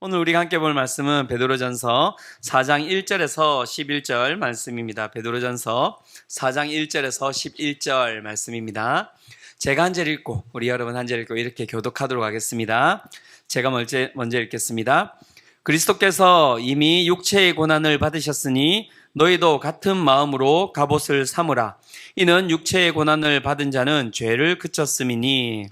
오늘 우리가 함께 볼 말씀은 베드로전서 4장 1절에서 11절 말씀입니다. 베드로전서 4장 1절에서 11절 말씀입니다. 제가 한 절 읽고 우리 여러분 한 절 읽고 이렇게 교독하도록 하겠습니다. 제가 먼저 읽겠습니다. 그리스도께서 이미 육체의 고난을 받으셨으니 너희도 같은 마음으로 갑옷을 삼으라. 이는 육체의 고난을 받은 자는 죄를 그쳤음이니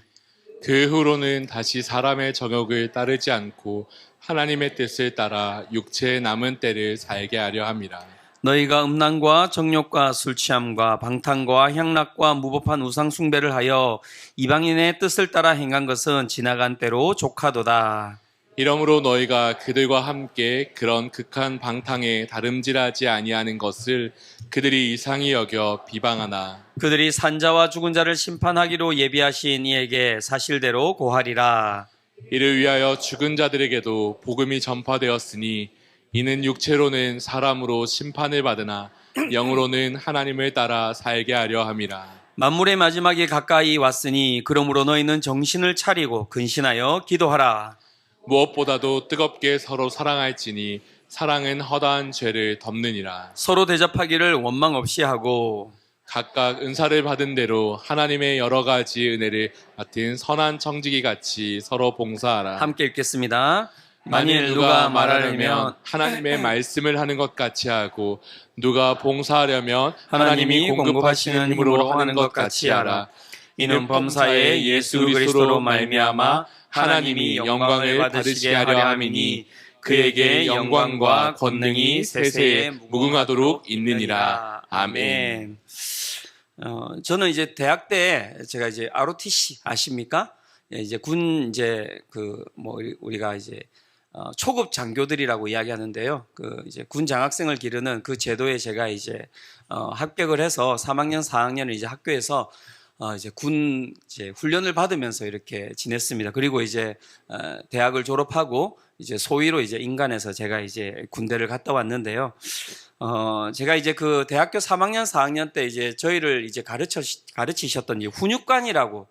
그 후로는 다시 사람의 정욕을 따르지 않고 하나님의 뜻을 따라 육체의 남은 때를 살게 하려 함이라. 너희가 음란과 정욕과 술취함과 방탕과 향락과 무법한 우상 숭배를 하여 이방인의 뜻을 따라 행한 것은 지나간 때로 족하도다. 이러므로 너희가 그들과 함께 그런 극한 방탕에 다름질하지 아니하는 것을 그들이 이상히 여겨 비방하나 그들이 산자와 죽은 자를 심판하기로 예비하신 이에게 사실대로 고하리라. 이를 위하여 죽은 자들에게도 복음이 전파되었으니 이는 육체로는 사람으로 심판을 받으나 영으로는 하나님을 따라 살게 하려 함이라. 만물의 마지막이 가까이 왔으니 그러므로 너희는 정신을 차리고 근신하여 기도하라. 무엇보다도 뜨겁게 서로 사랑할지니 사랑은 허다한 죄를 덮느니라. 서로 대접하기를 원망 없이 하고 각각 은사를 받은 대로 하나님의 여러 가지 은혜를 맡은 선한 청지기 같이 서로 봉사하라. 함께 읽겠습니다. 만일 누가 말하려면 하나님의 말씀을 하는 것 같이 하고 누가 봉사하려면 하나님이 공급하시는 힘으로 하는 것 같이 하라. 이는 범사에 예수 그리스도로 말미암아 하나님이 영광을 받으시게 하려 함이니 그에게 영광과 권능이 세세에 무궁하도록 있느니라. 아멘. 저는 이제 대학 때 제가 이제 ROTC 아십니까? 이제 군 우리가 이제 초급 장교들이라고 이야기하는데요. 그 이제 군 장학생을 기르는 그 제도에 제가 이제 합격을 해서 3학년, 4학년을 이제 학교에서 이제 군 이제 훈련을 받으면서 이렇게 지냈습니다. 그리고 이제 대학을 졸업하고 이제 소위로 이제 인간에서 제가 이제 군대를 갔다 왔는데요. 제가 이제 그 대학교 3학년, 4학년 때 이제 저희를 이제 가르치셨던 이제 훈육관이라고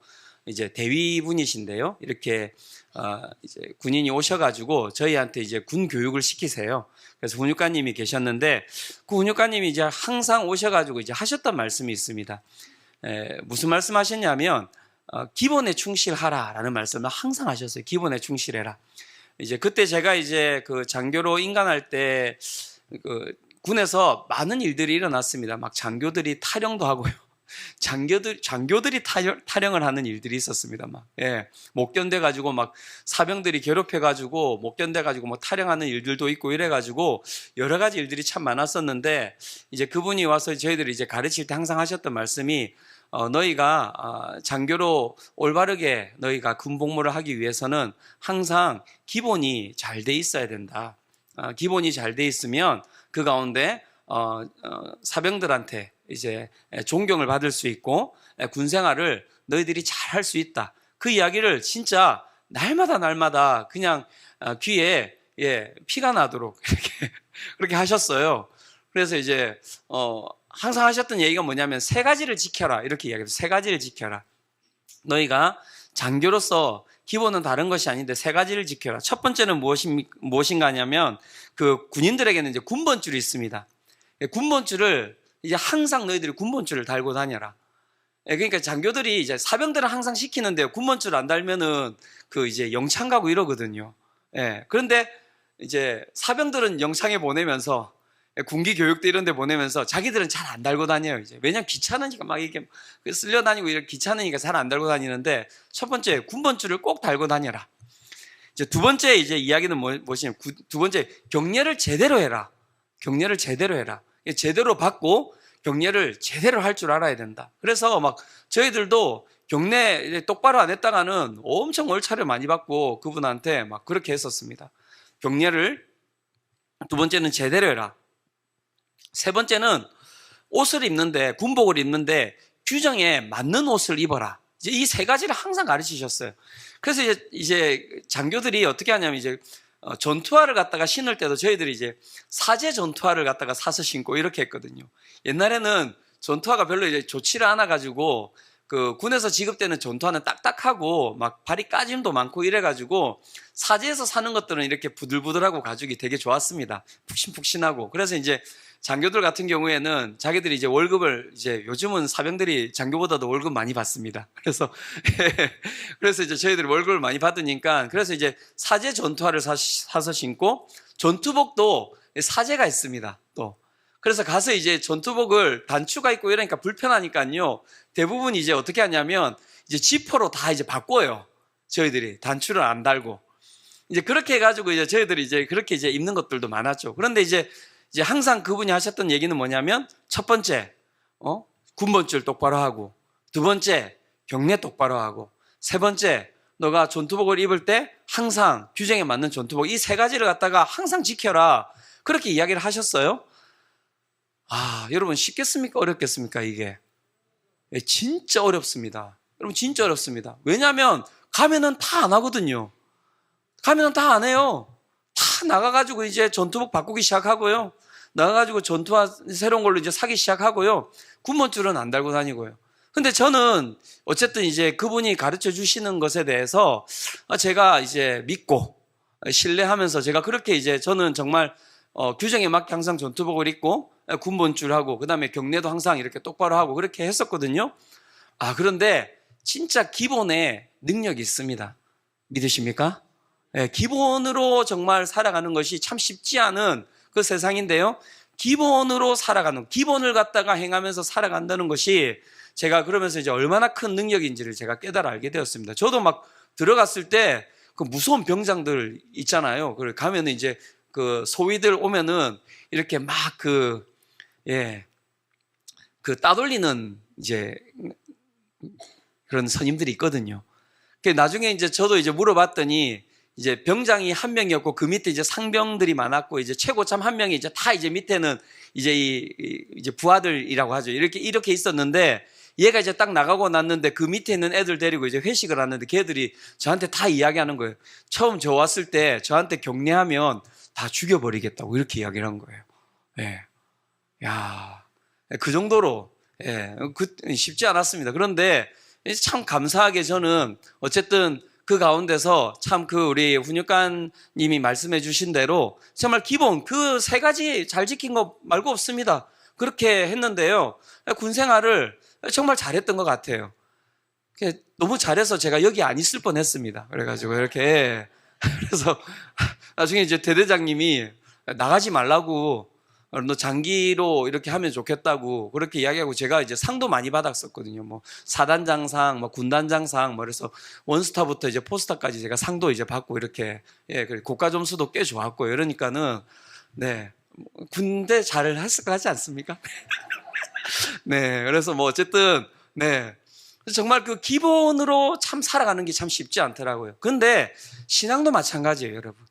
이제 대위분이신데요. 이렇게 이제 군인이 오셔가지고 저희한테 이제 군 교육을 시키세요. 그래서 훈육관님이 계셨는데 그 훈육관님이 이제 항상 오셔가지고 이제 하셨던 말씀이 있습니다. 무슨 말씀 하셨냐면 기본에 충실하라라는 말씀을 항상 하셨어요. 기본에 충실해라. 이제 그때 제가 이제 그 장교로 인간할 때 그 군에서 많은 일들이 일어났습니다. 막 장교들이 탈영도 하고요. 장교들이 탈영을 하는 일들이 있었습니다. 못 견뎌가지고 막 사병들이 괴롭혀가지고 못 견뎌가지고 뭐 탈영하는 일들도 있고 이래가지고 여러 가지 일들이 참 많았었는데 이제 그분이 와서 저희들이 이제 가르칠 때 항상 하셨던 말씀이 너희가 장교로 올바르게 너희가 군복무를 하기 위해서는 항상 기본이 잘 돼 있어야 된다. 기본이 잘 돼 있으면 그 가운데 사병들한테 이제 존경을 받을 수 있고 군 생활을 너희들이 잘 할 수 있다. 그 이야기를 진짜 날마다 그냥 귀에 피가 나도록 이렇게 그렇게 하셨어요. 그래서 이제 항상 하셨던 얘기가 뭐냐면 세 가지를 지켜라 이렇게 이야기해요. 세 가지를 지켜라. 너희가 장교로서 기본은 다른 것이 아닌데 세 가지를 지켜라. 첫 번째는 무엇인가 하냐면 그 군인들에게는 이제 군번줄이 있습니다. 군번줄을 이제 항상 너희들이 군번줄을 달고 다녀라. 그러니까 장교들이 이제 사병들은 항상 시키는데요. 군번줄 안 달면은 그 이제 영창 가고 이러거든요. 그런데 이제 사병들은 영창에 보내면서 군기 교육대 이런 데 보내면서 자기들은 잘 안 달고 다녀요. 이제 왜냐면 귀찮으니까 막 이렇게 쓸려 다니고 이렇게 귀찮으니까 잘 안 달고 다니는데 첫 번째 군번줄을 꼭 달고 다녀라. 이제 두 번째 이제 이야기는 무엇이냐면 두 번째 경례를 제대로 해라. 경례를 제대로 해라. 제대로 받고 경례를 제대로 할 줄 알아야 된다. 그래서 막 저희들도 경례 똑바로 안 했다가는 엄청 얼차려 많이 받고 그분한테 막 그렇게 했었습니다. 경례를 두 번째는 제대로 해라. 세 번째는 옷을 입는데 군복을 입는데 규정에 맞는 옷을 입어라. 이제 이 세 가지를 항상 가르치셨어요. 그래서 이제 장교들이 어떻게 하냐면 이제 전투화를 갖다가 신을 때도 저희들이 이제 사제 전투화를 갖다가 사서 신고 이렇게 했거든요. 옛날에는 전투화가 별로 이제 좋지를 않아 가지고 그 군에서 지급되는 전투화는 딱딱하고 막 발이 까짐도 많고 이래가지고 사제에서 사는 것들은 이렇게 부들부들하고 가죽이 되게 좋았습니다. 푹신푹신하고. 그래서 이제 장교들 같은 경우에는 자기들이 이제 월급을 이제 요즘은 사병들이 장교보다도 월급 많이 받습니다. 그래서 이제 저희들이 월급을 많이 받으니까 그래서 이제 사제 전투화를 사서 신고 전투복도 사제가 있습니다. 또. 그래서 가서 이제 전투복을 단추가 있고 이러니까 불편하니까요. 대부분 이제 어떻게 하냐면 이제 지퍼로 다 이제 바꿔요. 저희들이 단추를 안 달고. 이제 그렇게 해가지고 이제 저희들이 이제 그렇게 이제 입는 것들도 많았죠. 그런데 이제 항상 그분이 하셨던 얘기는 뭐냐면 첫 번째, 군번줄 똑바로 하고, 두 번째, 경례 똑바로 하고, 세 번째, 너가 전투복을 입을 때 항상 규정에 맞는 전투복, 이 세 가지를 갖다가 항상 지켜라. 그렇게 이야기를 하셨어요. 아, 여러분 쉽겠습니까? 어렵겠습니까? 이게 진짜 어렵습니다. 여러분 진짜 어렵습니다. 왜냐하면 가면은 다 안 하거든요. 가면은 다 안 해요. 다 나가가지고 이제 전투복 바꾸기 시작하고요. 나가가지고 전투화 새로운 걸로 이제 사기 시작하고요. 군번줄은 안 달고 다니고요. 근데 저는 어쨌든 이제 그분이 가르쳐 주시는 것에 대해서 제가 이제 믿고 신뢰하면서 제가 그렇게 이제 저는 정말 규정에 맞게 항상 전투복을 입고 군번줄하고 그다음에 경례도 항상 이렇게 똑바로 하고 그렇게 했었거든요. 아, 그런데 진짜 기본에 능력이 있습니다. 믿으십니까? 네, 기본으로 정말 살아가는 것이 참 쉽지 않은 그 세상인데요. 기본으로 살아가는, 기본을 갖다가 행하면서 살아간다는 것이 제가 그러면서 이제 얼마나 큰 능력인지를 제가 깨달아 알게 되었습니다. 저도 막 들어갔을 때 그 무서운 병장들 있잖아요. 그걸 가면은 이제 그 소위들 오면은 이렇게 막 따돌리는 이제 그런 선임들이 있거든요. 나중에 이제 저도 이제 물어봤더니 이제 병장이 한 명이었고 그 밑에 이제 상병들이 많았고 이제 최고참 한 명이 이제 다 이제 밑에는 이제 이제 부하들이라고 하죠. 이렇게 있었는데 얘가 이제 딱 나가고 났는데 그 밑에 있는 애들 데리고 이제 회식을 하는데 걔들이 저한테 다 이야기하는 거예요. 처음 저 왔을 때 저한테 경례하면 다 죽여버리겠다고 이렇게 이야기를 한 거예요. 예. 야, 그 정도로, 쉽지 않았습니다. 그런데 참 감사하게 저는 어쨌든 그 가운데서 참 그 우리 훈육관님이 말씀해 주신 대로 정말 기본 그 세 가지 잘 지킨 거 말고 없습니다. 그렇게 했는데요. 군 생활을 정말 잘했던 것 같아요. 너무 잘해서 제가 여기 안 있을 뻔 했습니다. 그래가지고 이렇게. 그래서 나중에 이제 대대장님이 나가지 말라고 너 장기로 이렇게 하면 좋겠다고 그렇게 이야기하고 제가 이제 상도 많이 받았었거든요. 뭐 사단장상, 뭐 군단장상, 뭐 그래서 원스타부터 이제 포스타까지 제가 상도 이제 받고 이렇게 고가 점수도 꽤 좋았고요. 이러니까는 군대 잘 했을 것 같지 않습니까? 네, 그래서 뭐 어쨌든 정말 그 기본으로 참 살아가는 게 참 쉽지 않더라고요. 근데 신앙도 마찬가지예요, 여러분.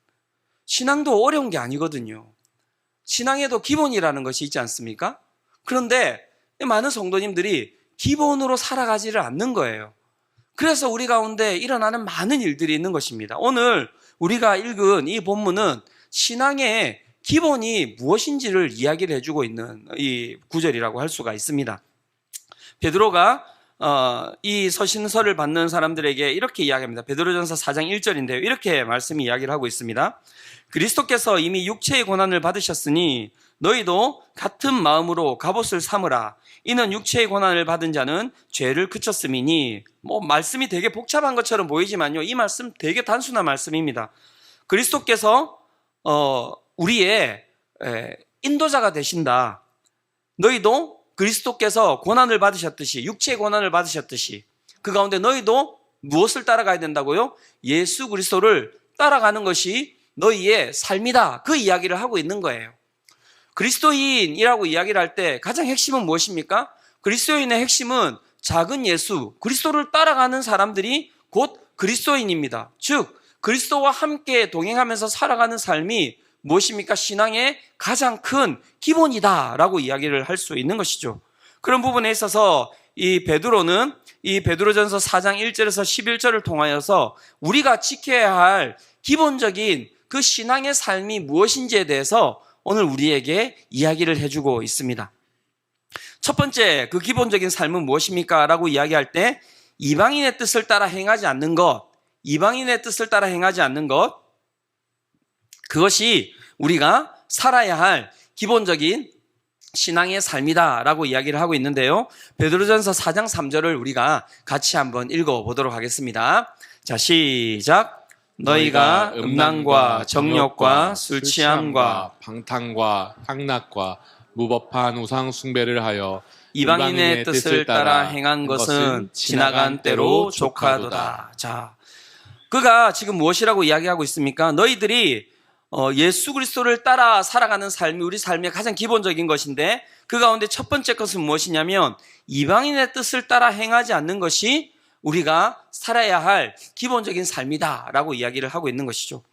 신앙도 어려운 게 아니거든요. 신앙에도 기본이라는 것이 있지 않습니까? 그런데 많은 성도님들이 기본으로 살아가지를 않는 거예요. 그래서 우리 가운데 일어나는 많은 일들이 있는 것입니다. 오늘 우리가 읽은 이 본문은 신앙의 기본이 무엇인지를 이야기를 해주고 있는 이 구절이라고 할 수가 있습니다. 베드로가 이 서신서를 받는 사람들에게 이렇게 이야기합니다. 베드로전서 4장 1절인데요. 이렇게 말씀이 이야기를 하고 있습니다. 그리스도께서 이미 육체의 고난을 받으셨으니 너희도 같은 마음으로 갑옷을 삼으라. 이는 육체의 고난을 받은 자는 죄를 그쳤음이니. 뭐 말씀이 되게 복잡한 것처럼 보이지만요. 이 말씀 되게 단순한 말씀입니다. 그리스도께서 우리의 인도자가 되신다. 너희도 그리스도께서 고난을 받으셨듯이 육체의 고난을 받으셨듯이 그 가운데 너희도 무엇을 따라가야 된다고요? 예수 그리스도를 따라가는 것이 너희의 삶이다. 그 이야기를 하고 있는 거예요. 그리스도인이라고 이야기를 할 때 가장 핵심은 무엇입니까? 그리스도인의 핵심은 작은 예수, 그리스도를 따라가는 사람들이 곧 그리스도인입니다. 즉 그리스도와 함께 동행하면서 살아가는 삶이 무엇입니까? 신앙의 가장 큰 기본이다라고 이야기를 할 수 있는 것이죠. 그런 부분에 있어서 이 베드로는 이 베드로전서 4장 1절에서 11절을 통하여서 우리가 지켜야 할 기본적인 그 신앙의 삶이 무엇인지에 대해서 오늘 우리에게 이야기를 해주고 있습니다. 첫 번째 그 기본적인 삶은 무엇입니까? 라고 이야기할 때 이방인의 뜻을 따라 행하지 않는 것, 이방인의 뜻을 따라 행하지 않는 것, 그것이 우리가 살아야 할 기본적인 신앙의 삶이다라고 이야기를 하고 있는데요. 베드로전서 4장 3절을 우리가 같이 한번 읽어보도록 하겠습니다. 자, 시작. 너희가 음란과 정욕과 술 취함과 방탕과 향락과 무법한 우상 숭배를 하여 이방인의 뜻을 따라 행한 것은 지나간 때로 족하도다. 자, 그가 지금 무엇이라고 이야기하고 있습니까? 너희들이 예수 그리스도를 따라 살아가는 삶이 우리 삶의 가장 기본적인 것인데 그 가운데 첫 번째 것은 무엇이냐면 이방인의 뜻을 따라 행하지 않는 것이 우리가 살아야 할 기본적인 삶이다라고 이야기를 하고 있는 것이죠.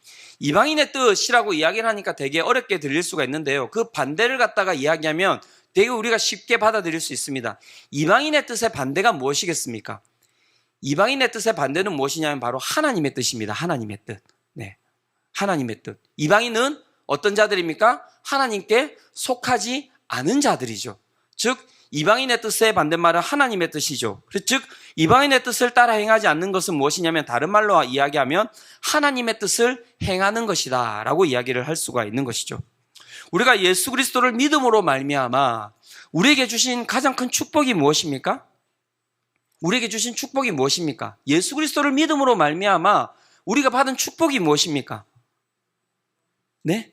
이방인의 뜻이라고 이야기를 하니까 되게 어렵게 들릴 수가 있는데요. 그 반대를 갖다가 이야기하면 되게 우리가 쉽게 받아들일 수 있습니다. 이방인의 뜻의 반대가 무엇이겠습니까? 이방인의 뜻의 반대는 무엇이냐면 바로 하나님의 뜻입니다. 하나님의 뜻. 네. 하나님의 뜻. 이방인은 어떤 자들입니까? 하나님께 속하지 않은 자들이죠. 즉 이방인의 뜻의 반대말은 하나님의 뜻이죠. 즉 이방인의 뜻을 따라 행하지 않는 것은 무엇이냐면 다른 말로 이야기하면 하나님의 뜻을 행하는 것이다 라고 이야기를 할 수가 있는 것이죠. 우리가 예수 그리스도를 믿음으로 말미암아 우리에게 주신 가장 큰 축복이 무엇입니까? 우리에게 주신 축복이 무엇입니까? 예수 그리스도를 믿음으로 말미암아 우리가 받은 축복이 무엇입니까? 네?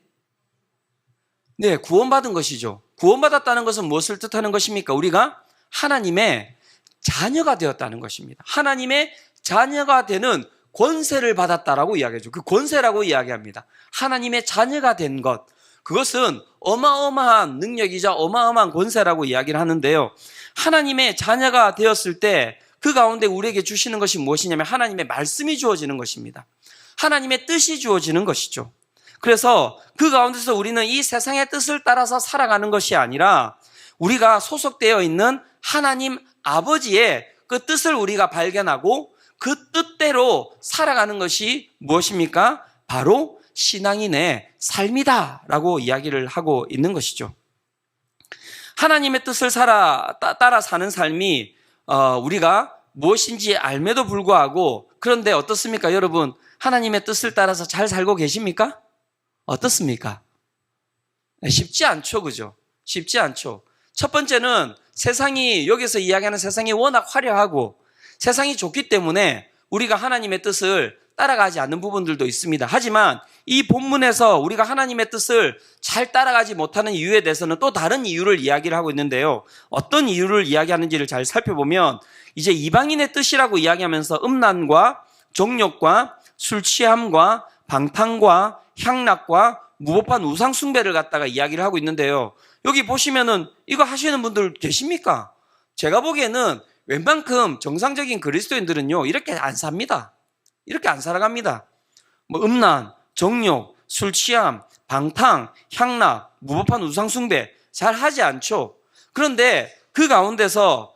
네, 구원받은 것이죠. 구원받았다는 것은 무엇을 뜻하는 것입니까? 우리가 하나님의 자녀가 되었다는 것입니다. 하나님의 자녀가 되는 권세를 받았다라고 이야기하죠. 그 권세라고 이야기합니다. 하나님의 자녀가 된 것. 그것은 어마어마한 능력이자 어마어마한 권세라고 이야기를 하는데요. 하나님의 자녀가 되었을 때 그 가운데 우리에게 주시는 것이 무엇이냐면 하나님의 말씀이 주어지는 것입니다. 하나님의 뜻이 주어지는 것이죠. 그래서 그 가운데서 우리는 이 세상의 뜻을 따라서 살아가는 것이 아니라 우리가 소속되어 있는 하나님 아버지의 그 뜻을 우리가 발견하고 그 뜻대로 살아가는 것이 무엇입니까? 바로 신앙인의 삶이다라고 이야기를 하고 있는 것이죠. 하나님의 뜻을 따라 사는 삶이 우리가 무엇인지 알매도 불구하고 그런데 어떻습니까? 여러분 하나님의 뜻을 따라서 잘 살고 계십니까? 어떻습니까? 쉽지 않죠, 그죠? 쉽지 않죠. 첫 번째는 세상이, 여기서 이야기하는 세상이 워낙 화려하고 세상이 좋기 때문에 우리가 하나님의 뜻을 따라가지 않는 부분들도 있습니다. 하지만 이 본문에서 우리가 하나님의 뜻을 잘 따라가지 못하는 이유에 대해서는 또 다른 이유를 이야기를 하고 있는데요. 어떤 이유를 이야기하는지를 잘 살펴보면 이제 이방인의 뜻이라고 이야기하면서 음란과 정욕과 술 취함과 방탕과 향락과 무법한 우상 숭배를 갖다가 이야기를 하고 있는데요. 여기 보시면은 이거 하시는 분들 계십니까? 제가 보기에는 웬만큼 정상적인 그리스도인들은요 이렇게 안 삽니다. 이렇게 안 살아갑니다. 뭐 음란, 정욕, 술 취함, 방탕, 향락, 무법한 우상 숭배 잘 하지 않죠. 그런데 그 가운데서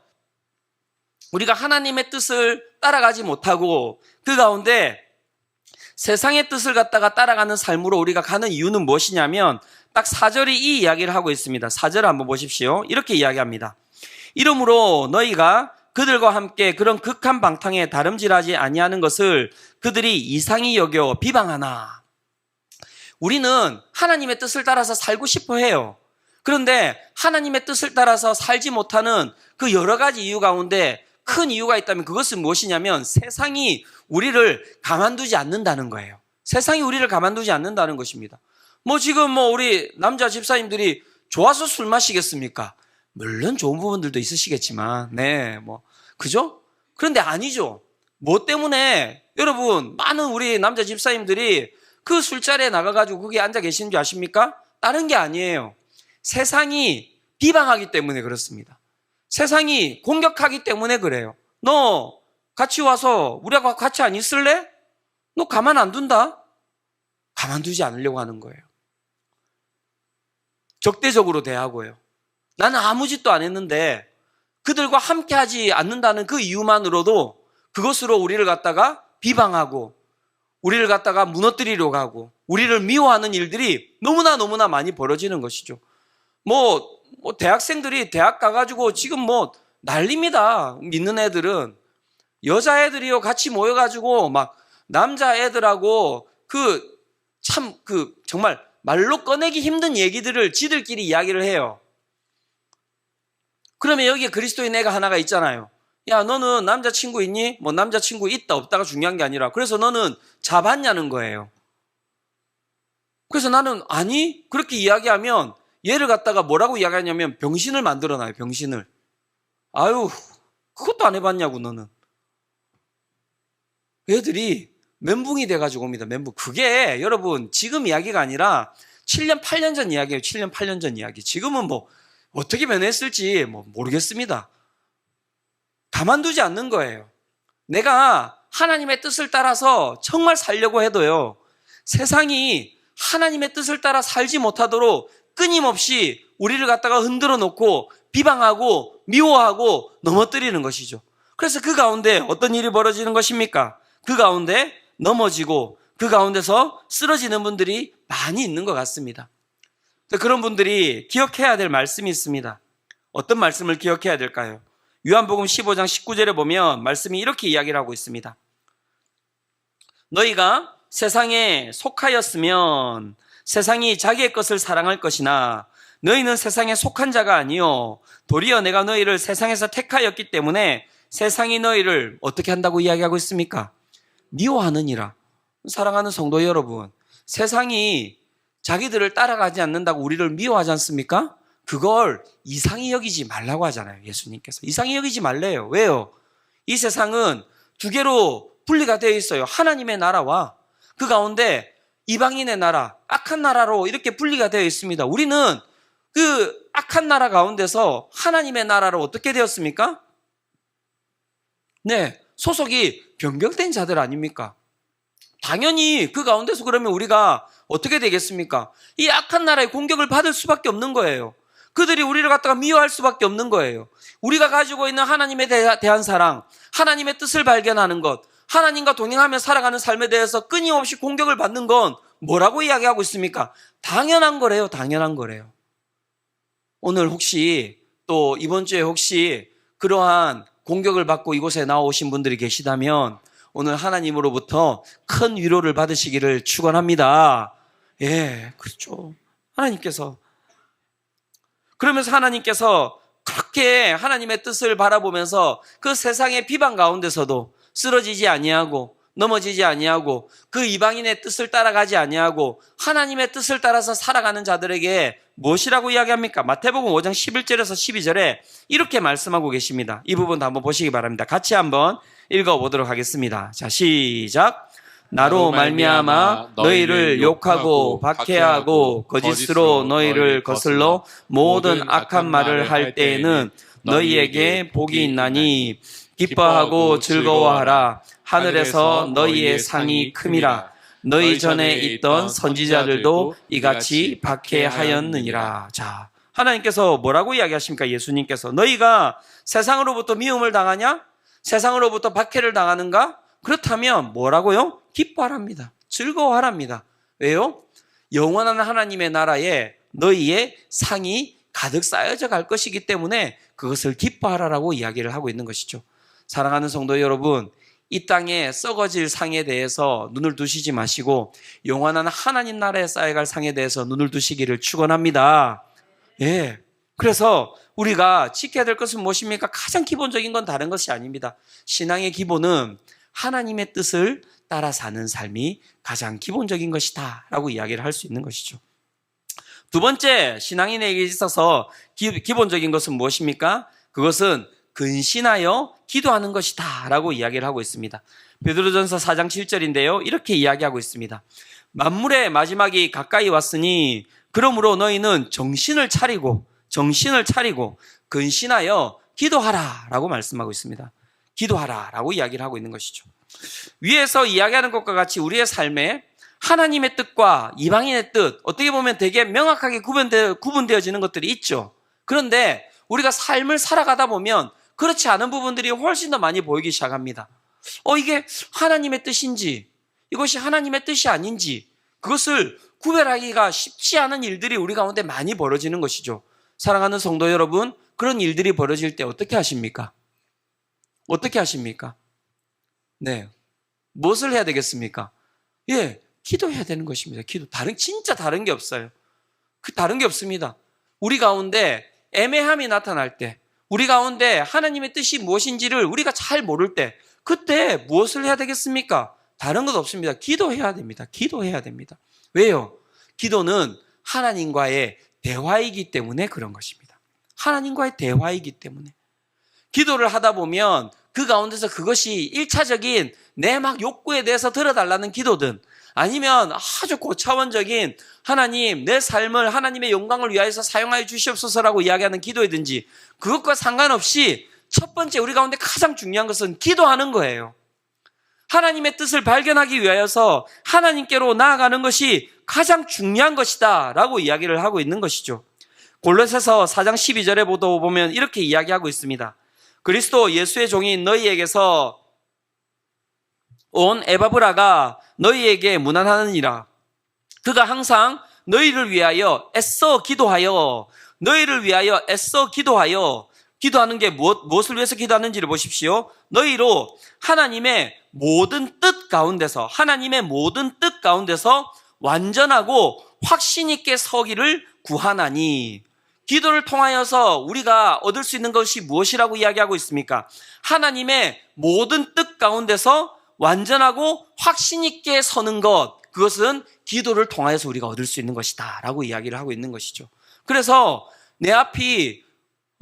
우리가 하나님의 뜻을 따라가지 못하고 그 가운데 세상의 뜻을 갖다가 따라가는 삶으로 우리가 가는 이유는 무엇이냐면 딱 4절이 이 이야기를 하고 있습니다. 4절을 한번 보십시오. 이렇게 이야기합니다. 이러므로 너희가 그들과 함께 그런 극한 방탕에 다름질하지 아니하는 것을 그들이 이상히 여겨 비방하나. 우리는 하나님의 뜻을 따라서 살고 싶어 해요. 그런데 하나님의 뜻을 따라서 살지 못하는 그 여러 가지 이유 가운데 큰 이유가 있다면 그것은 무엇이냐면 세상이 우리를 가만두지 않는다는 거예요. 세상이 우리를 가만두지 않는다는 것입니다. 지금 우리 남자 집사님들이 좋아서 술 마시겠습니까? 물론 좋은 부분들도 있으시겠지만, 그죠? 그런데 아니죠. 뭐 때문에 여러분, 많은 우리 남자 집사님들이 그 술자리에 나가가지고 거기 앉아 계시는 줄 아십니까? 다른 게 아니에요. 세상이 비방하기 때문에 그렇습니다. 세상이 공격하기 때문에 그래요. 너 같이 와서 우리하고 같이 안 있을래? 너 가만 안 둔다? 가만두지 않으려고 하는 거예요. 적대적으로 대하고요. 나는 아무 짓도 안 했는데 그들과 함께 하지 않는다는 그 이유만으로도 그것으로 우리를 갖다가 비방하고 우리를 갖다가 무너뜨리려고 하고 우리를 미워하는 일들이 너무나 많이 벌어지는 것이죠. 뭐 대학생들이 대학 가가지고 지금 뭐 난립니다. 믿는 애들은. 여자애들이요 같이 모여가지고 막 남자애들하고 정말 말로 꺼내기 힘든 얘기들을 지들끼리 이야기를 해요. 그러면 여기에 그리스도인 애가 하나가 있잖아요. 야, 너는 남자친구 있니? 뭐 남자친구 있다 없다가 중요한 게 아니라 그래서 너는 잡았냐는 거예요. 그래서 나는 아니 그렇게 이야기하면 얘를 갖다가 뭐라고 이야기하냐면 병신을 만들어놔요. 병신을. 아유 그것도 안 해봤냐고 너는. 애들이 멘붕이 돼가지고 옵니다. 멘붕. 그게 여러분 지금 이야기가 아니라 7년 8년 전 이야기예요. 7년 8년 전 이야기. 지금은 뭐 어떻게 변했을지 뭐 모르겠습니다. 가만두지 않는 거예요. 내가 하나님의 뜻을 따라서 정말 살려고 해도요. 세상이 하나님의 뜻을 따라 살지 못하도록 끊임없이 우리를 갖다가 흔들어 놓고 비방하고 미워하고 넘어뜨리는 것이죠. 그래서 그 가운데 어떤 일이 벌어지는 것입니까? 그 가운데 넘어지고 그 가운데서 쓰러지는 분들이 많이 있는 것 같습니다. 그런 분들이 기억해야 될 말씀이 있습니다. 어떤 말씀을 기억해야 될까요? 요한복음 15장 19절에 보면 말씀이 이렇게 이야기를 하고 있습니다. 너희가 세상에 속하였으면 세상이 자기의 것을 사랑할 것이나 너희는 세상에 속한 자가 아니요 도리어 내가 너희를 세상에서 택하였기 때문에 세상이 너희를 어떻게 한다고 이야기하고 있습니까? 미워하느니라. 사랑하는 성도 여러분, 세상이 자기들을 따라가지 않는다고 우리를 미워하지 않습니까? 그걸 이상히 여기지 말라고 하잖아요. 예수님께서. 이상히 여기지 말래요. 왜요? 이 세상은 두 개로 분리가 되어 있어요. 하나님의 나라와 그 가운데 이방인의 나라, 악한 나라로 이렇게 분리가 되어 있습니다. 우리는 그 악한 나라 가운데서 하나님의 나라로 어떻게 되었습니까? 네, 소속이 변경된 자들 아닙니까? 당연히 그 가운데서 그러면 우리가 어떻게 되겠습니까? 이 악한 나라의 공격을 받을 수밖에 없는 거예요. 그들이 우리를 갖다가 미워할 수밖에 없는 거예요. 우리가 가지고 있는 하나님에 대한 사랑, 하나님의 뜻을 발견하는 것, 하나님과 동행하며 살아가는 삶에 대해서 끊임없이 공격을 받는 건 뭐라고 이야기하고 있습니까? 당연한 거래요. 당연한 거래요. 오늘 혹시 또 이번 주에 혹시 그러한 공격을 받고 이곳에 나오신 분들이 계시다면 오늘 하나님으로부터 큰 위로를 받으시기를 축원합니다. 예, 그렇죠. 하나님께서 그러면서 하나님께서 그렇게 하나님의 뜻을 바라보면서 그 세상의 비방 가운데서도 쓰러지지 아니하고 넘어지지 아니하고 그 이방인의 뜻을 따라가지 아니하고 하나님의 뜻을 따라서 살아가는 자들에게 무엇이라고 이야기합니까? 마태복음 5장 11절에서 12절에 이렇게 말씀하고 계십니다. 이 부분도 한번 보시기 바랍니다. 같이 한번 읽어보도록 하겠습니다. 자, 시작. 나로 말미암아 너희를 욕하고 박해하고 거짓으로 너희를 거슬러 모든 악한 말을 할 때에는 너희에게 복이 있나니 기뻐하고 즐거워하라. 하늘에서 너희의 상이 큼이라. 너희 전에 있던 선지자들도 이같이 박해하였느니라. 자, 하나님께서 뭐라고 이야기하십니까? 예수님께서 너희가 세상으로부터 미움을 당하냐? 세상으로부터 박해를 당하는가? 그렇다면 뭐라고요? 기뻐하랍니다. 즐거워하랍니다. 왜요? 영원한 하나님의 나라에 너희의 상이 가득 쌓여져 갈 것이기 때문에 그것을 기뻐하라라고 이야기를 하고 있는 것이죠. 사랑하는 성도 여러분, 이 땅에 썩어질 상에 대해서 눈을 두시지 마시고 영원한 하나님 나라에 쌓여갈 상에 대해서 눈을 두시기를 축원합니다. 예. 그래서 우리가 지켜야 될 것은 무엇입니까? 가장 기본적인 건 다른 것이 아닙니다. 신앙의 기본은 하나님의 뜻을 따라 사는 삶이 가장 기본적인 것이다 라고 이야기를 할 수 있는 것이죠. 두 번째, 신앙인에게 있어서 기본적인 것은 무엇입니까? 그것은 근신하여 기도하는 것이다 라고 이야기를 하고 있습니다. 베드로전서 4장 7절인데요. 이렇게 이야기하고 있습니다. 만물의 마지막이 가까이 왔으니 그러므로 너희는 정신을 차리고 근신하여 기도하라 라고 말씀하고 있습니다. 기도하라 라고 이야기를 하고 있는 것이죠. 위에서 이야기하는 것과 같이 우리의 삶에 하나님의 뜻과 이방인의 뜻, 어떻게 보면 되게 명확하게 구분되어지는 것들이 있죠. 그런데 우리가 삶을 살아가다 보면 그렇지 않은 부분들이 훨씬 더 많이 보이기 시작합니다. 이게 하나님의 뜻인지 이것이 하나님의 뜻이 아닌지 그것을 구별하기가 쉽지 않은 일들이 우리 가운데 많이 벌어지는 것이죠. 사랑하는 성도 여러분, 그런 일들이 벌어질 때 어떻게 하십니까? 어떻게 하십니까? 네. 무엇을 해야 되겠습니까? 예, 기도해야 되는 것입니다. 기도. 진짜 다른 게 없어요. 다른 게 없습니다. 우리 가운데 애매함이 나타날 때, 우리 가운데 하나님의 뜻이 무엇인지를 우리가 잘 모를 때, 그때 무엇을 해야 되겠습니까? 다른 것 없습니다. 기도해야 됩니다. 기도해야 됩니다. 왜요? 기도는 하나님과의 대화이기 때문에 그런 것입니다. 하나님과의 대화이기 때문에. 기도를 하다 보면 그 가운데서 그것이 1차적인 내 막 욕구에 대해서 들어달라는 기도든, 아니면 아주 고차원적인 하나님, 내 삶을 하나님의 영광을 위하여서 사용하여 주시옵소서라고 이야기하는 기도이든지, 그것과 상관없이 첫 번째 우리 가운데 가장 중요한 것은 기도하는 거예요. 하나님의 뜻을 발견하기 위하여서 하나님께로 나아가는 것이 가장 중요한 것이다 라고 이야기를 하고 있는 것이죠. 골로새서 4장 12절에 보면 이렇게 이야기하고 있습니다. 그리스도 예수의 종인 너희에게서 온 에바브라가 너희에게 문안하느니라. 그가 항상 너희를 위하여 애써 기도하여, 너희를 위하여 애써 기도하여, 기도하는 게 무엇을 위해서 기도하는지를 보십시오. 너희로 하나님의 모든 뜻 가운데서, 하나님의 모든 뜻 가운데서 완전하고 확신 있게 서기를 구하나니. 기도를 통하여서 우리가 얻을 수 있는 것이 무엇이라고 이야기하고 있습니까? 하나님의 모든 뜻 가운데서 완전하고 확신 있게 서는 것, 그것은 기도를 통하여서 우리가 얻을 수 있는 것이다 라고 이야기를 하고 있는 것이죠. 그래서 내 앞이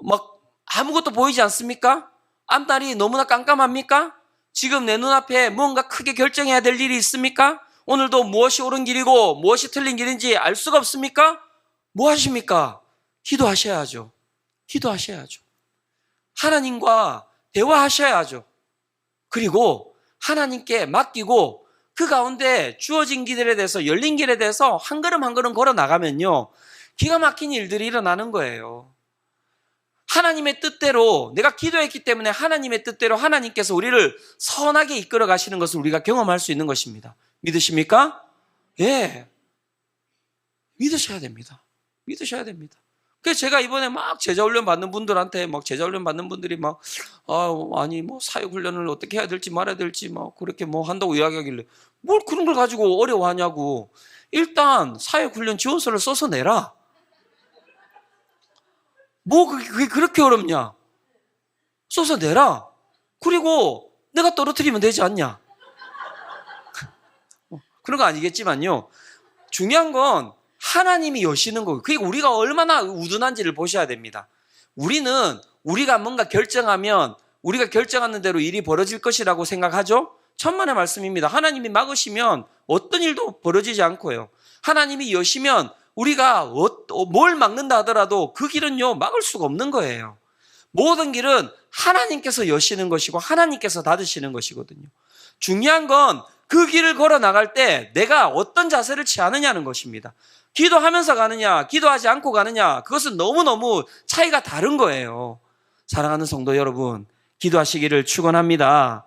막 아무것도 보이지 않습니까? 앞날이 너무나 깜깜합니까? 지금 내 눈앞에 뭔가 크게 결정해야 될 일이 있습니까? 오늘도 무엇이 옳은 길이고 무엇이 틀린 길인지 알 수가 없습니까? 뭐 하십니까? 기도하셔야죠. 기도하셔야죠. 하나님과 대화하셔야죠. 그리고 하나님께 맡기고 그 가운데 주어진 길에 대해서, 열린 길에 대해서 한 걸음 한 걸음 걸어 나가면요, 기가 막힌 일들이 일어나는 거예요. 하나님의 뜻대로, 내가 기도했기 때문에 하나님의 뜻대로 하나님께서 우리를 선하게 이끌어 가시는 것을 우리가 경험할 수 있는 것입니다. 믿으십니까? 예. 믿으셔야 됩니다. 믿으셔야 됩니다. 그래서 제가 이번에 막 제자훈련 받는 분들한테, 막 제자훈련 받는 분들이 막, 아니, 뭐, 사역훈련을 어떻게 해야 될지 말아야 될지 막 그렇게 뭐 한다고 이야기하길래, 뭘 그런 걸 가지고 어려워하냐고. 일단 사역훈련 지원서를 써서 내라. 뭐 그게 그렇게 어렵냐? 써서 내라. 그리고 내가 떨어뜨리면 되지 않냐? 그런 거 아니겠지만요. 중요한 건 하나님이 여시는 거예요. 그게 우리가 얼마나 우둔한지를 보셔야 됩니다. 우리가 뭔가 결정하면 우리가 결정하는 대로 일이 벌어질 것이라고 생각하죠? 천만의 말씀입니다. 하나님이 막으시면 어떤 일도 벌어지지 않고요. 하나님이 여시면 우리가 뭘 막는다 하더라도 그 길은요, 막을 수가 없는 거예요. 모든 길은 하나님께서 여시는 것이고 하나님께서 닫으시는 것이거든요. 중요한 건 그 길을 걸어 나갈 때 내가 어떤 자세를 취하느냐는 것입니다. 기도하면서 가느냐, 기도하지 않고 가느냐, 그것은 너무너무 차이가 다른 거예요. 사랑하는 성도 여러분, 기도하시기를 축원합니다.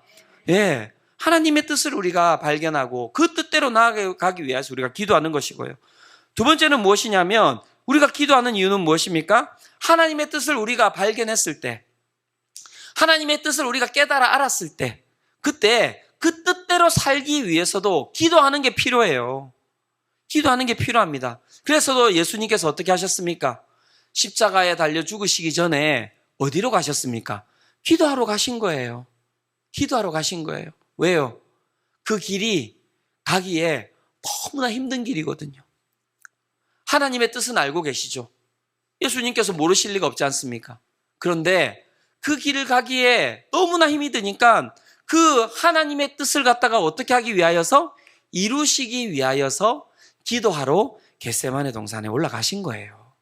예, 하나님의 뜻을 우리가 발견하고 그 뜻대로 나아가기 위해서 우리가 기도하는 것이고요. 두 번째는 무엇이냐면, 우리가 기도하는 이유는 무엇입니까? 하나님의 뜻을 우리가 발견했을 때, 하나님의 뜻을 우리가 깨달아 알았을 때, 그때 그 뜻대로 살기 위해서도 기도하는 게 필요해요. 기도하는 게 필요합니다. 그래서도 예수님께서 어떻게 하셨습니까? 십자가에 달려 죽으시기 전에 어디로 가셨습니까? 기도하러 가신 거예요. 기도하러 가신 거예요. 왜요? 그 길이 가기에 너무나 힘든 길이거든요. 하나님의 뜻은 알고 계시죠? 예수님께서 모르실 리가 없지 않습니까? 그런데 그 길을 가기에 너무나 힘이 드니까 그 하나님의 뜻을 갖다가 어떻게 하기 위하여서, 이루시기 위하여서 기도하러 겟세마네 동산에 올라가신 거예요.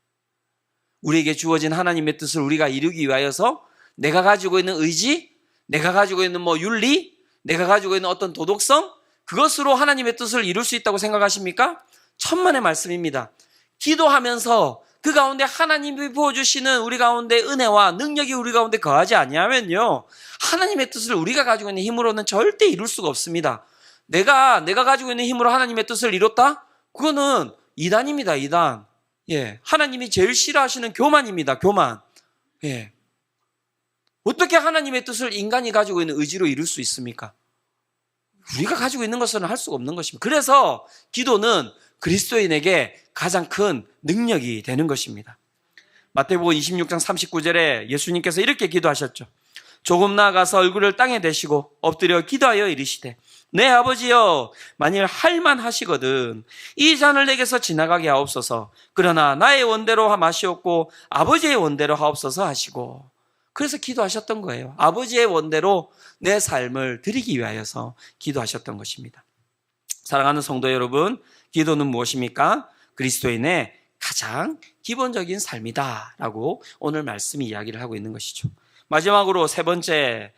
우리에게 주어진 하나님의 뜻을 우리가 이루기 위하여서 내가 가지고 있는 의지, 내가 가지고 있는 윤리, 내가 가지고 있는 어떤 도덕성, 그것으로 하나님의 뜻을 이룰 수 있다고 생각하십니까? 천만의 말씀입니다. 기도하면서 그 가운데 하나님이 부어주시는 우리 가운데 은혜와 능력이 우리 가운데 거하지 아니하면요, 하나님의 뜻을 우리가 가지고 있는 힘으로는 절대 이룰 수가 없습니다. 내가 가지고 있는 힘으로 하나님의 뜻을 이뤘다? 그거는 이단입니다, 이단. 예, 하나님이 제일 싫어하시는 교만입니다. 교만. 예. 어떻게 하나님의 뜻을 인간이 가지고 있는 의지로 이룰 수 있습니까? 우리가 가지고 있는 것은 할 수가 없는 것입니다. 그래서 기도는 그리스도인에게 가장 큰 능력이 되는 것입니다. 마태복음 26장 39절에 예수님께서 이렇게 기도하셨죠. 조금 나아가서 얼굴을 땅에 대시고 엎드려 기도하여 이르시되 내 아버지여 만일 할만하시거든 이 잔을 내게서 지나가게 하옵소서. 그러나 나의 원대로 마시옵고 아버지의 원대로 하옵소서 하시고. 그래서 기도하셨던 거예요. 아버지의 원대로 내 삶을 드리기 위하여서 기도하셨던 것입니다. 사랑하는 성도 여러분, 기도는 무엇입니까? 그리스도인의 가장 기본적인 삶이다라고 오늘 말씀이 이야기를 하고 있는 것이죠. 마지막으로 세 번째,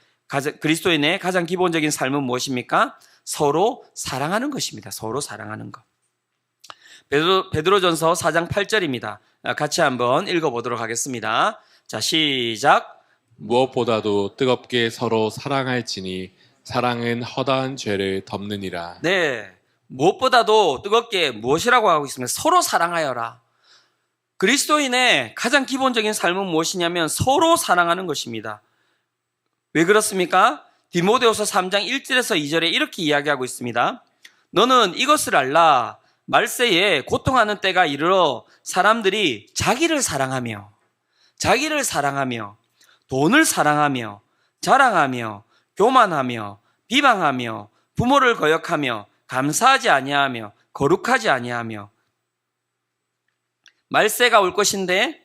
그리스도인의 가장 기본적인 삶은 무엇입니까? 서로 사랑하는 것입니다. 서로 사랑하는 것. 베드로전서 4장 8절입니다. 같이 한번 읽어보도록 하겠습니다. 자, 시작. 무엇보다도 뜨겁게 서로 사랑할지니 사랑은 허다한 죄를 덮느니라. 네, 무엇보다도 뜨겁게 무엇이라고 하고 있습니까? 서로 사랑하여라. 그리스도인의 가장 기본적인 삶은 무엇이냐면 서로 사랑하는 것입니다. 왜 그렇습니까? 디모데후서 3장 1절에서 2절에 이렇게 이야기하고 있습니다. 너는 이것을 알라. 말세에 고통하는 때가 이르러 사람들이 자기를 사랑하며 돈을 사랑하며 자랑하며 교만하며 비방하며 부모를 거역하며 감사하지 아니하며 거룩하지 아니하며. 말세가 올 것인데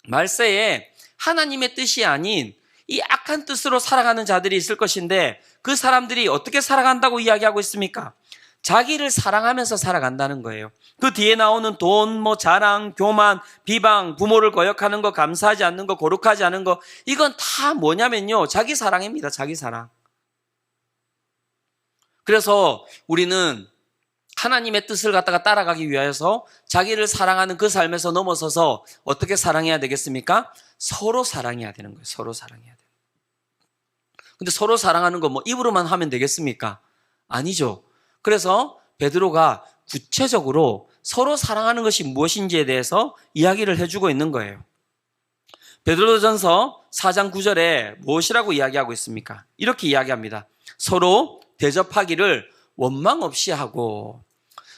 말세에 하나님의 뜻이 아닌 이 악한 뜻으로 살아가는 자들이 있을 것인데 그 사람들이 어떻게 살아간다고 이야기하고 있습니까? 자기를 사랑하면서 살아간다는 거예요. 그 뒤에 나오는 돈, 자랑, 교만, 비방, 부모를 거역하는 거, 감사하지 않는 거, 거룩하지 않은 거, 이건 다 뭐냐면요, 자기 사랑입니다. 자기 사랑. 그래서 우리는 하나님의 뜻을 갖다가 따라가기 위하여서 자기를 사랑하는 그 삶에서 넘어서서 어떻게 사랑해야 되겠습니까? 서로 사랑해야 되는 거예요. 서로 사랑해야 돼요. 근데 서로 사랑하는 거 입으로만 하면 되겠습니까? 아니죠. 그래서 베드로가 구체적으로 서로 사랑하는 것이 무엇인지에 대해서 이야기를 해주고 있는 거예요. 베드로전서 4장 9절에 무엇이라고 이야기하고 있습니까? 이렇게 이야기합니다. 서로 대접하기를 원망 없이 하고.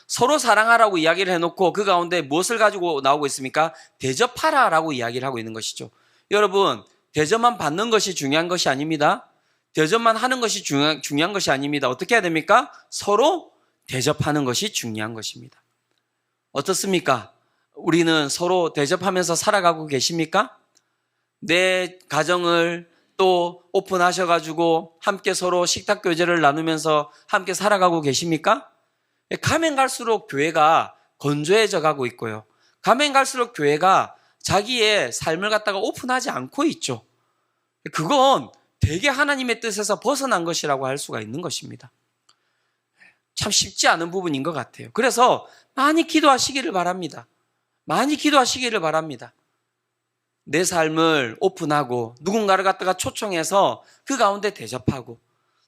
서로 사랑하라고 이야기를 해놓고 그 가운데 무엇을 가지고 나오고 있습니까? 대접하라라고 이야기를 하고 있는 것이죠. 여러분, 대접만 받는 것이 중요한 것이 아닙니다. 대접만 하는 것이 중요한 것이 아닙니다. 어떻게 해야 됩니까? 서로 대접하는 것이 중요한 것입니다. 어떻습니까? 우리는 서로 대접하면서 살아가고 계십니까? 내 가정을 또 오픈하셔가지고 함께 서로 식탁 교제를 나누면서 함께 살아가고 계십니까? 가면 갈수록 교회가 건조해져 가고 있고요. 가면 갈수록 교회가 자기의 삶을 갖다가 오픈하지 않고 있죠. 그건 되게 하나님의 뜻에서 벗어난 것이라고 할 수가 있는 것입니다. 참 쉽지 않은 부분인 것 같아요. 그래서 많이 기도하시기를 바랍니다. 많이 기도하시기를 바랍니다. 내 삶을 오픈하고 누군가를 갖다가 초청해서 그 가운데 대접하고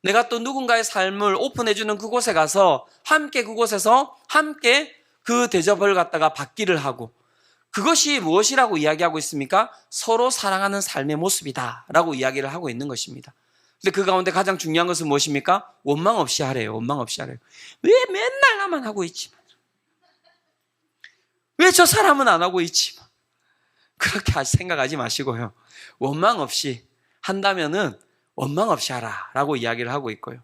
내가 또 누군가의 삶을 오픈해주는 그곳에 가서 함께 그곳에서 함께 그 대접을 갖다가 받기를 하고 그것이 무엇이라고 이야기하고 있습니까? 서로 사랑하는 삶의 모습이다 라고 이야기를 하고 있는 것입니다. 근데 그 가운데 가장 중요한 것은 무엇입니까? 원망 없이 하래요. 원망 없이 하래요. 왜 맨날 나만 하고 있지? 왜 저 사람은 안 하고 있지? 그렇게 생각하지 마시고요. 원망 없이 한다면은 원망 없이 하라 라고 이야기를 하고 있고요.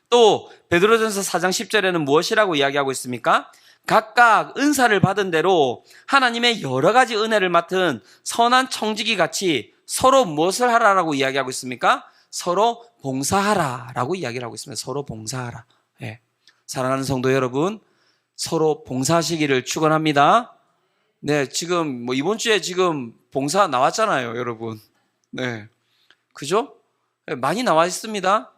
또 베드로전서 4장 10절에는 무엇이라고 이야기하고 있습니까? 각각 은사를 받은 대로 하나님의 여러 가지 은혜를 맡은 선한 청지기 같이 서로 무엇을 하라라고 이야기하고 있습니까? 서로 봉사하라라고 이야기를 하고 있습니다. 서로 봉사하라. 예. 사랑하는 성도 여러분, 서로 봉사하시기를 축원합니다. 네, 지금 이번 주에 지금 봉사 나왔잖아요, 여러분. 네, 그죠? 많이 나와 있습니다.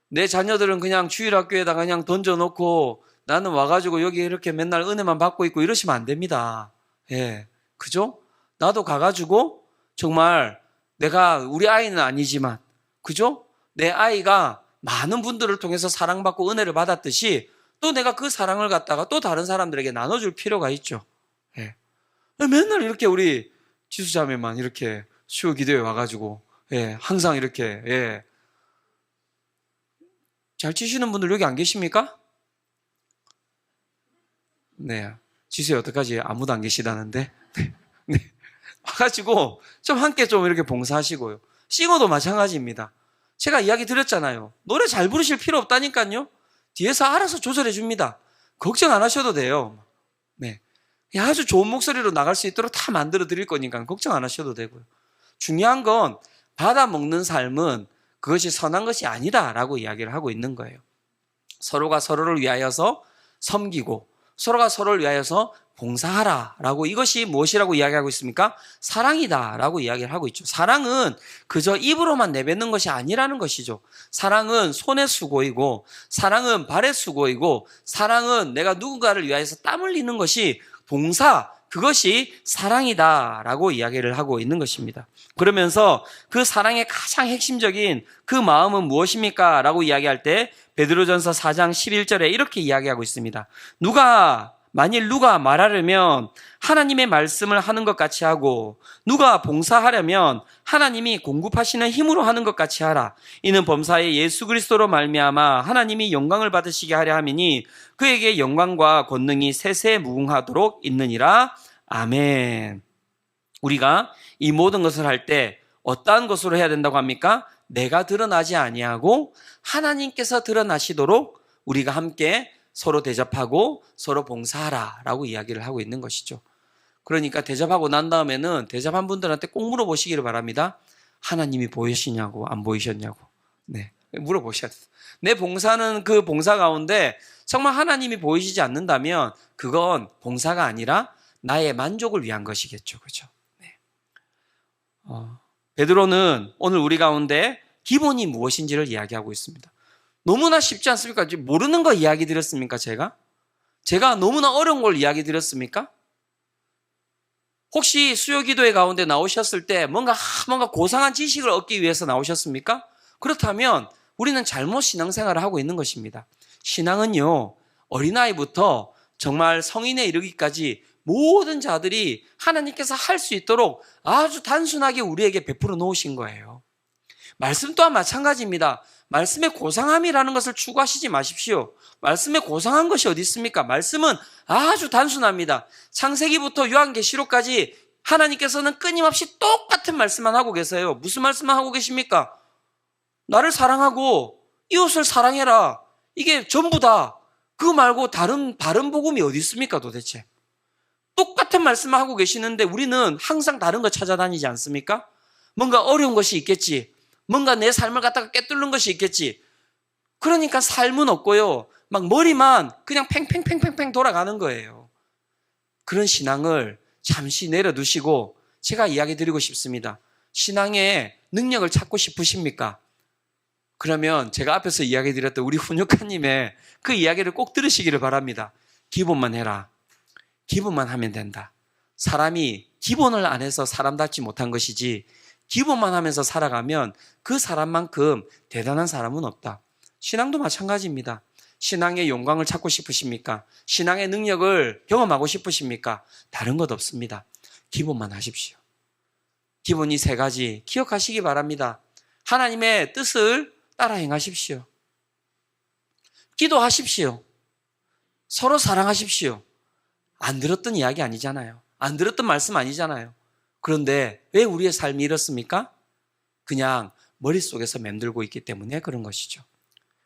내 자녀들은 그냥 주일학교에다가 그냥 던져놓고 나는 와가지고 여기 이렇게 맨날 은혜만 받고 있고 이러시면 안 됩니다. 예, 그죠? 나도 가가지고 정말 내가 우리 아이는 아니지만, 그죠? 내 아이가 많은 분들을 통해서 사랑받고 은혜를 받았듯이 또 내가 그 사랑을 갖다가 또 다른 사람들에게 나눠줄 필요가 있죠. 예. 맨날 이렇게 우리 지수자매만 이렇게 수요 기도에 와가지고, 예, 항상 이렇게, 예. 잘 치시는 분들 여기 안 계십니까? 네. 지수야, 어떡하지? 아무도 안 계시다는데? 네. 와가지고, 좀 함께 좀 이렇게 봉사하시고요. 싱어도 마찬가지입니다. 제가 이야기 드렸잖아요. 노래 잘 부르실 필요 없다니까요. 뒤에서 알아서 조절해 줍니다. 걱정 안 하셔도 돼요. 네. 아주 좋은 목소리로 나갈 수 있도록 다 만들어 드릴 거니까 걱정 안 하셔도 되고요. 중요한 건 받아 먹는 삶은 그것이 선한 것이 아니다라고 이야기를 하고 있는 거예요. 서로가 서로를 위하여서 섬기고 서로가 서로를 위하여서 봉사하라라고, 이것이 무엇이라고 이야기하고 있습니까? 사랑이다라고 이야기를 하고 있죠. 사랑은 그저 입으로만 내뱉는 것이 아니라는 것이죠. 사랑은 손의 수고이고, 사랑은 발의 수고이고, 사랑은 내가 누군가를 위하여서 땀 흘리는 것이 봉사, 그것이 사랑이다라고 이야기를 하고 있는 것입니다. 그러면서 그 사랑의 가장 핵심적인 그 마음은 무엇입니까? 라고 이야기할 때 베드로전서 4장 11절에 이렇게 이야기하고 있습니다. 만일 누가 말하려면 하나님의 말씀을 하는 것 같이 하고, 누가 봉사하려면 하나님이 공급하시는 힘으로 하는 것 같이 하라. 이는 범사에 예수 그리스도로 말미암아 하나님이 영광을 받으시게 하려 함이니 그에게 영광과 권능이 세세 무궁하도록 있느니라. 아멘. 우리가 이 모든 것을 할 때 어떠한 것으로 해야 된다고 합니까? 내가 드러나지 아니하고 하나님께서 드러나시도록 우리가 함께 서로 대접하고 서로 봉사하라라고 이야기를 하고 있는 것이죠. 그러니까 대접하고 난 다음에는 대접한 분들한테 꼭 물어보시기를 바랍니다. 하나님이 보이시냐고, 안 보이셨냐고. 네, 물어보셔야 돼요. 내 봉사는 그 봉사 가운데 정말 하나님이 보이시지 않는다면 그건 봉사가 아니라 나의 만족을 위한 것이겠죠. 그렇죠? 네. 베드로는 오늘 우리 가운데 기본이 무엇인지를 이야기하고 있습니다. 너무나 쉽지 않습니까? 모르는 거 이야기 드렸습니까? 제가 너무나 어려운 걸 이야기 드렸습니까? 혹시 수요 기도회 가운데 나오셨을 때 뭔가 고상한 지식을 얻기 위해서 나오셨습니까? 그렇다면 우리는 잘못 신앙생활을 하고 있는 것입니다. 신앙은요, 어린아이부터 정말 성인에 이르기까지 모든 자들이 하나님께서 할 수 있도록 아주 단순하게 우리에게 베풀어 놓으신 거예요. 말씀 또한 마찬가지입니다. 말씀의 고상함이라는 것을 추구하시지 마십시오. 말씀의 고상한 것이 어디 있습니까? 말씀은 아주 단순합니다. 창세기부터 요한계시록까지 하나님께서는 끊임없이 똑같은 말씀만 하고 계세요. 무슨 말씀만 하고 계십니까? 나를 사랑하고 이웃을 사랑해라. 이게 전부다. 그거 말고 다른 복음이 어디 있습니까 도대체? 똑같은 말씀만 하고 계시는데 우리는 항상 다른 거 찾아다니지 않습니까? 뭔가 어려운 것이 있겠지. 뭔가 내 삶을 갖다가 꿰뚫는 것이 있겠지. 그러니까 삶은 없고요. 막 머리만 그냥 팽팽팽팽팽 돌아가는 거예요. 그런 신앙을 잠시 내려두시고 제가 이야기 드리고 싶습니다. 신앙의 능력을 찾고 싶으십니까? 그러면 제가 앞에서 이야기 드렸던 우리 훈육가님의 그 이야기를 꼭 들으시기를 바랍니다. 기본만 해라. 기본만 하면 된다. 사람이 기본을 안 해서 사람답지 못한 것이지 기본만 하면서 살아가면 그 사람만큼 대단한 사람은 없다. 신앙도 마찬가지입니다. 신앙의 영광을 찾고 싶으십니까? 신앙의 능력을 경험하고 싶으십니까? 다른 것 없습니다. 기본만 하십시오. 기본이 3가지 기억하시기 바랍니다. 하나님의 뜻을 따라 행하십시오. 기도하십시오. 서로 사랑하십시오. 안 들었던 이야기 아니잖아요. 안 들었던 말씀 아니잖아요. 그런데 왜 우리의 삶이 이렇습니까? 그냥 머릿속에서 맴돌고 있기 때문에 그런 것이죠.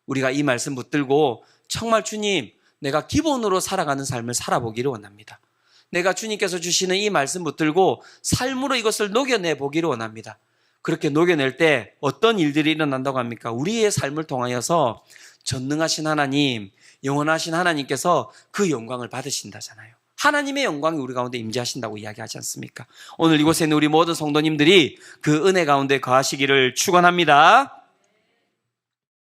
우리가 이 말씀 붙들고 정말 주님, 내가 기본으로 살아가는 삶을 살아보기를 원합니다. 내가 주님께서 주시는 이 말씀 붙들고 삶으로 이것을 녹여내 보기를 원합니다. 그렇게 녹여낼 때 어떤 일들이 일어난다고 합니까? 우리의 삶을 통하여서 전능하신 하나님, 영원하신 하나님께서 그 영광을 받으신다잖아요. 하나님의 영광이 우리 가운데 임재하신다고 이야기하지 않습니까? 오늘 이곳에 있는 우리 모든 성도님들이 그 은혜 가운데 거하시기를 축원합니다.